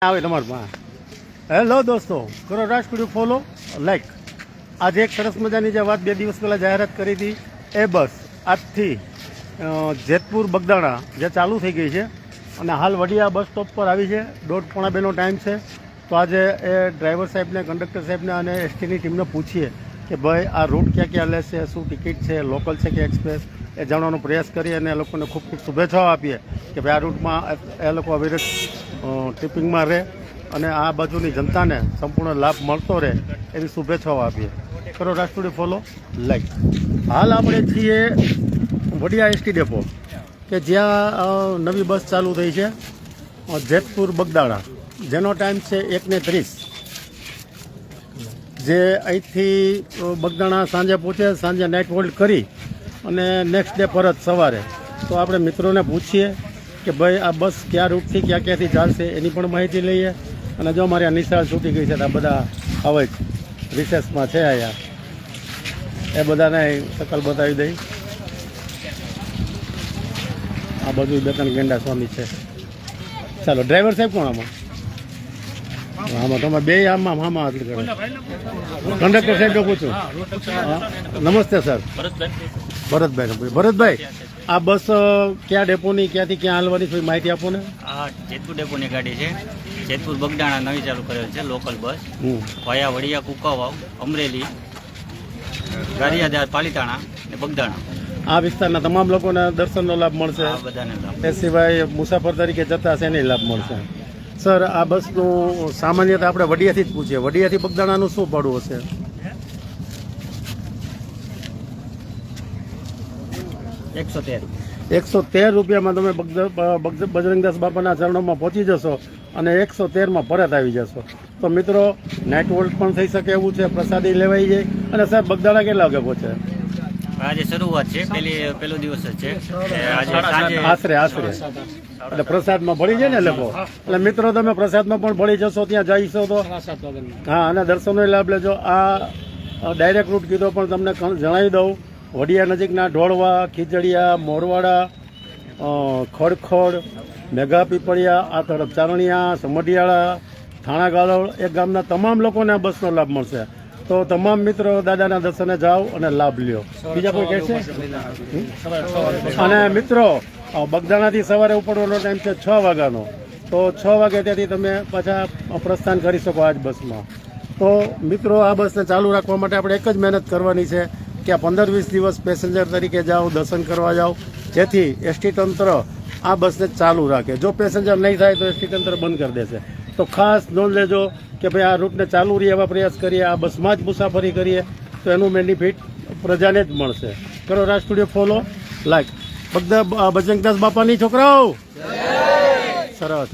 આવે તમારમાં હેલો દોસ્તો, કરો રાજકોટ ફોલો લાઈક. આજે એક સરસ મજાની જે વાત 2 દિવસ પહેલાં જાહેરાત કરી હતી એ બસ આજથી જેતપુર બગદાણા જે ચાલુ થઈ ગઈ છે અને હાલ વડિયા બસ સ્ટોપ પર આવી છે. 1:30-2નો ટાઈમ છે. તો આજે એ ડ્રાઈવર સાહેબને, કંડક્ટર સાહેબને અને એસટીની ટીમને પૂછીએ કે ભાઈ આ રૂટ ક્યાં ક્યાં લેશે, શું ટિકિટ છે, લોકલ છે કે એક્સપ્રેસ, એ જાણવાનો પ્રયાસ કરીએ અને એ લોકોને ખૂબ ખૂબ શુભેચ્છાઓ આપીએ કે ભાઈ આ રૂટમાં એ લોકો અવિરત ટ્રિપિંગમાં રહે અને આ બાજુની જનતાને સંપૂર્ણ લાભ મળતો રહે એવી શુભેચ્છાઓ આપીએ. કરો રાજકોટ ફોલો લાઈક. હાલ આપણે છીએ વડિયા એસટી ડેપો કે જ્યાં નવી બસ ચાલુ થઈ છે જેતપુર બગદાણા, જેનો ટાઈમ છે 1:30. જે અહીંથી બગદાણા સાંજે પહોંચે, સાંજે નાઇટ હોલ્ડ કરી અને નેક્સ્ટ ડે પરત સવારે. તો આપણે મિત્રોને પૂછીએ કે ભાઈ આ બસ કયા રૂટથી ક્યાં ક્યાંથી ચાલશે એની પણ માહિતી લઈએ. અને જો મારી આ નિશાળ છૂટી ગઈ છે તો આ બધા હવે જ રિસેસમાં છે અહીંયા, એ બધાને શકલ બતાવી દઈ. આ બધું 2-3 ગેંડા સ્વામી છે. ચાલો, ડ્રાઈવર સાહેબ કોણ આમાં તમે બે આમાં કંડક્ટર સાહેબ પૂછું. નમસ્તે સર. ભરતભાઈ, આ બસ ક્યાં ડેપોની, ક્યાંથી ક્યાં હાલવાની થોડી માહિતી આપો ને. આ જેતપુર ડેપોની ગાડી છે. જેતપુર બગદાણા નવી ચાલુ કરેલ છે લોકલ બસ. વાયા વડિયા, કુકાવાવ, અમરેલી, ગારિયાદાર, પાલીતાણા અને બગદાણા. આ વિસ્તારના તમામ લોકોને દર્શનનો લાભ મળશે. આ બધાને લાભ. એ સિવાય મુસાફર તરીકે જતા હશે એને લાભ મળશે. સર, આ બસનું સામાન્યતા આપણે વડિયાથી જ પૂછીએ, વડિયાથી બગદાણાનું શું ભાડું હશે? 113 રૂપિયામાં તમે બજરંગદાસ બાપાના ચરણોમાં પહોંચી જશો અને 113માં પરત આવી જશો. તો મિત્રો, નાઇટ હોલ્ડ પણ થઈ શકે એવું છે, પ્રસાદી લેવાઈ જાય. અને સાહેબ, બગદાણા કેટલા વાગે પહોંચે? આજે શરૂઆત છે, પહેલો દિવસ જ છે. આશરે એટલે પ્રસાદમાં ભળી જાય ને લોકો. એટલે મિત્રો, તમે પ્રસાદમાં પણ ભળી જશો, ત્યાં જઈશો તો. હા, અને દર્શનનો લાભ લેજો. આ ડાયરેક્ટ રૂટ કીધો પણ તમને જણાવી દઉં. વડિયા નજીકના ઢોળવા, ખીજડીયા, મોરવાડા, ખડખડ, મેઘા પીપળિયા, આ તરફ ચારણિયા, સમઢિયાળા, થાણા ગાળોળ, એ ગામના તમામ લોકોને આ બસનો લાભ મળશે. તો તમામ મિત્રો દાદાના દર્શને જાઓ અને લાભ લ્યો. બીજા કોઈ કહેશે? અને મિત્રો, બગદાણાથી સવારે ઉપડવાનો ટાઈમ છે 6 વાગ્યાનો. તો 6 વાગે ત્યાંથી તમે પાછા પ્રસ્થાન કરી શકો આ જ બસમાં. તો મિત્રો, આ બસને ચાલુ રાખવા માટે આપણે એક જ મહેનત કરવાની છે કે આ 15-20 દિવસ પેસેન્જર તરીકે જાઓ, દર્શન કરવા જાઓ, જેથી એસટી તંત્ર આ બસને ચાલુ રાખે. જો પેસેન્જર નહીં થાય તો એસટી તંત્ર બંધ કરી દેશે. તો ખાસ નોંધ લેજો કે ભાઈ આ રૂટને ચાલુ રહે એવા પ્રયાસ કરીએ, આ બસમાં જ મુસાફરી કરીએ તો એનું બેનિફિટ પ્રજાને જ મળશે. કરો રાજકોટ ફોલો લાઈક. બધા બજરંગદાસ બાપાની છોકરાઓ સરસ.